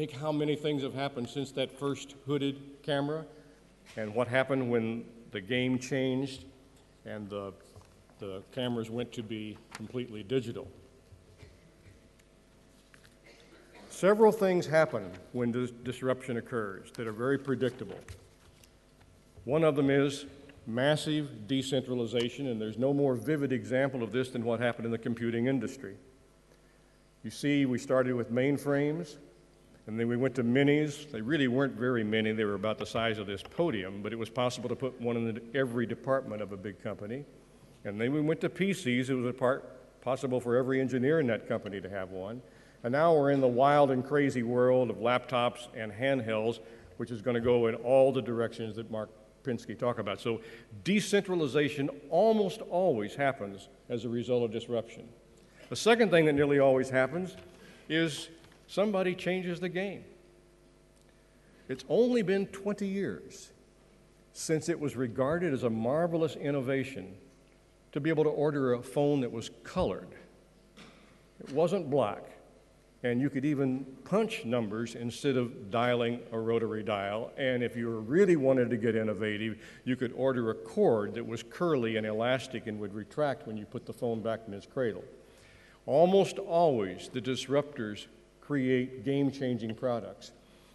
Think how many things have happened since that first hooded camera, and what happened when the game changed and the cameras went to be completely digital. Several things happen when disruption occurs that are very predictable. One of them is massive decentralization, and there's no more vivid example of this than what happened in the computing industry. You see, we started with mainframes, and then we went to minis. They really weren't very many. They were about the size of this podium, but it was possible to put one in every department of a big company. And then we went to PCs. It was possible for every engineer in that company to have one. And now we're in the wild and crazy world of laptops and handhelds, which is going to go in all the directions that Mark Pinsky talked about. So decentralization almost always happens as a result of disruption. The second thing that nearly always happens is somebody changes the game. It's only been 20 years since it was regarded as a marvelous innovation to be able to order a phone that was colored. It wasn't black, and you could even punch numbers instead of dialing a rotary dial. And if you really wanted to get innovative, you could order a cord that was curly and elastic and would retract when you put the phone back in its cradle. Almost always, the disruptors create game-changing products.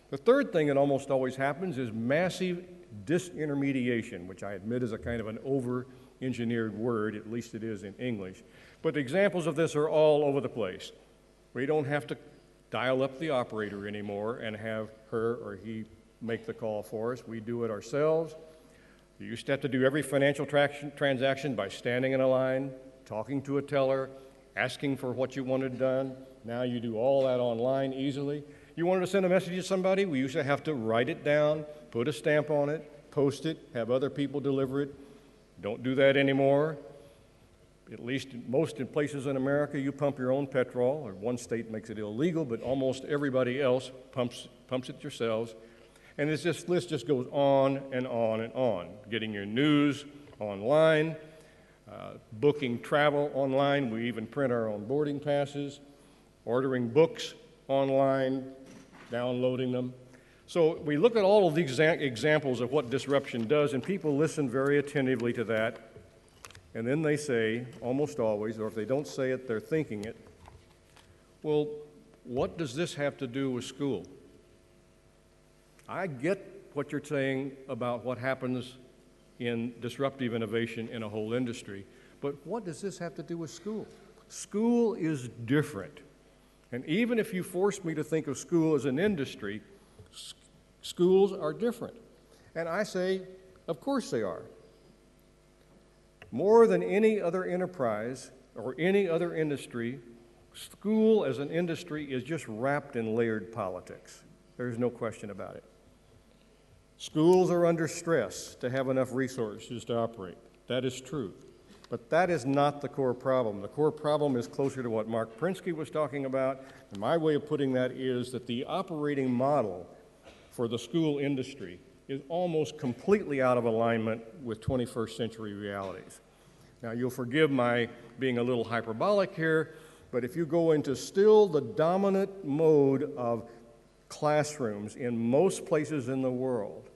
The third thing that almost always happens is massive disintermediation, which I admit is a kind of an over-engineered word, at least it is in English. But examples of this are all over the place. We don't have to dial up the operator anymore and have her or he make the call for us. We do it ourselves. You used to have to do every financial transaction by standing in a line, talking to a teller, asking for what you wanted done. Now you do all that online easily. You wanted to send a message to somebody, we used to have to write it down, put a stamp on it, post it, have other people deliver it. Don't do that anymore. At least most places in America, you pump your own petrol, or one state makes it illegal, but almost everybody else pumps it yourselves. And this list just goes on and on and on. Getting your news online, booking travel online. We even print our own boarding passes, ordering books online, downloading them. So we look at all of these examples of what disruption does, and people listen very attentively to that. And then they say, almost always, or if they don't say it, they're thinking it, well, what does this have to do with school? I get what you're saying about what happens in disruptive innovation in a whole industry, but what does this have to do with school? School is different. And even if you force me to think of school as an industry, schools are different. And I say, of course they are. More than any other enterprise or any other industry, school as an industry is just wrapped in layered politics. There's no question about it. Schools are under stress to have enough resources to operate. That is true. But that is not the core problem. The core problem is closer to what Mark Pinsky was talking about. And my way of putting that is that the operating model for the school industry is almost completely out of alignment with 21st century realities. Now, you'll forgive my being a little hyperbolic here, but if you go into still the dominant mode of classrooms in most places in the world,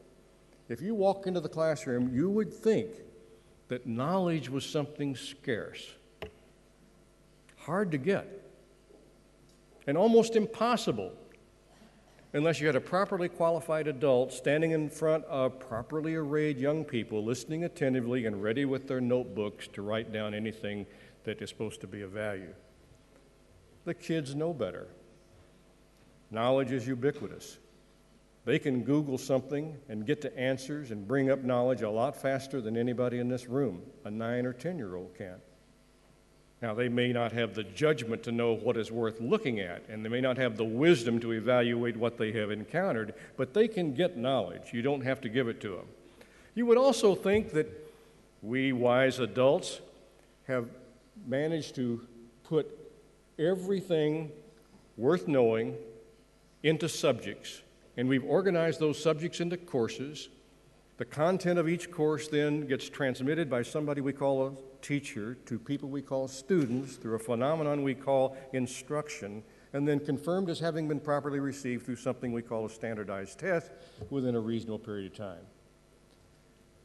if you walk into the classroom, you would think that knowledge was something scarce, hard to get, and almost impossible unless you had a properly qualified adult standing in front of properly arrayed young people, listening attentively and ready with their notebooks to write down anything that is supposed to be of value. The kids know better. Knowledge is ubiquitous. They can Google something and get to answers and bring up knowledge a lot faster than anybody in this room. A 9 or 10-year-old can. Now, they may not have the judgment to know what is worth looking at, and they may not have the wisdom to evaluate what they have encountered, but they can get knowledge. You don't have to give it to them. You would also think that we wise adults have managed to put everything worth knowing into subjects, and we've organized those subjects into courses. The content of each course then gets transmitted by somebody we call a teacher to people we call students through a phenomenon we call instruction, and then confirmed as having been properly received through something we call a standardized test within a reasonable period of time.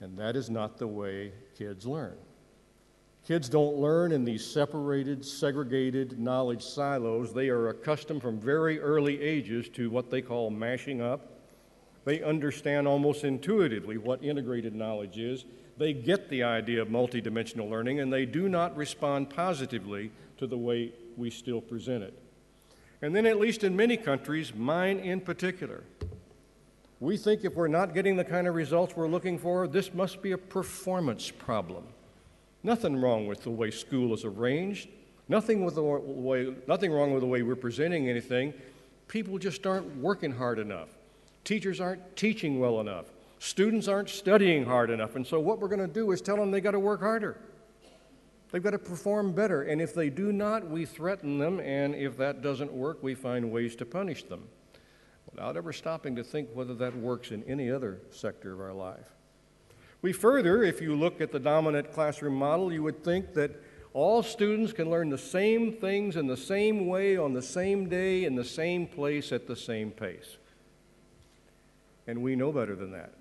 And that is not the way kids learn. Kids don't learn in these separated, segregated knowledge silos. They are accustomed from very early ages to what they call mashing up. They understand almost intuitively what integrated knowledge is. They get the idea of multidimensional learning, and they do not respond positively to the way we still present it. And then, at least in many countries, mine in particular, we think if we're not getting the kind of results we're looking for, this must be a performance problem. Nothing wrong with the way school is arranged, nothing wrong with the way we're presenting anything. People just aren't working hard enough. Teachers aren't teaching well enough. Students aren't studying hard enough. And so what we're going to do is tell them they got to work harder. They've got to perform better. And if they do not, we threaten them. And if that doesn't work, we find ways to punish them, without ever stopping to think whether that works in any other sector of our life. We further, if you look at the dominant classroom model, you would think that all students can learn the same things in the same way, on the same day, in the same place, at the same pace. And we know better than that.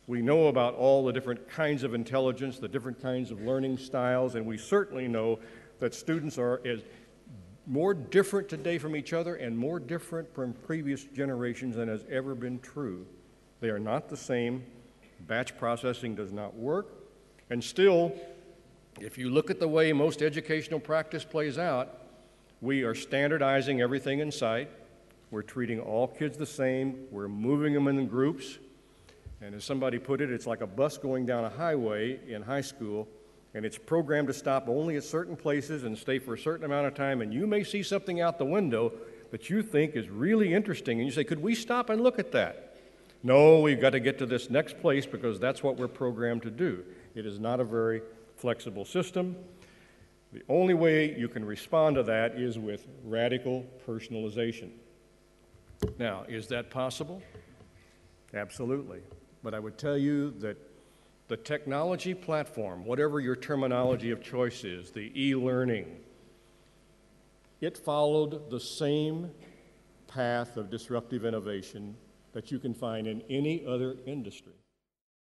We know about all the different kinds of intelligence, the different kinds of learning styles, and we certainly know that students are more different today from each other and more different from previous generations than has ever been true. They are not the same. Batch processing does not work. And still, if you look at the way most educational practice plays out, we are standardizing everything in sight. We're treating all kids the same. We're moving them in groups. And as somebody put it, it's like a bus going down a highway in high school, and it's programmed to stop only at certain places and stay for a certain amount of time, and you may see something out the window that you think is really interesting, and you say, could we stop and look at that? No, we've got to get to this next place because that's what we're programmed to do. It is not a very flexible system. The only way you can respond to that is with radical personalization. Now, is that possible? Absolutely. But I would tell you that the technology platform, whatever your terminology of choice is, the e-learning, it followed the same path of disruptive innovation that you can find in any other industry.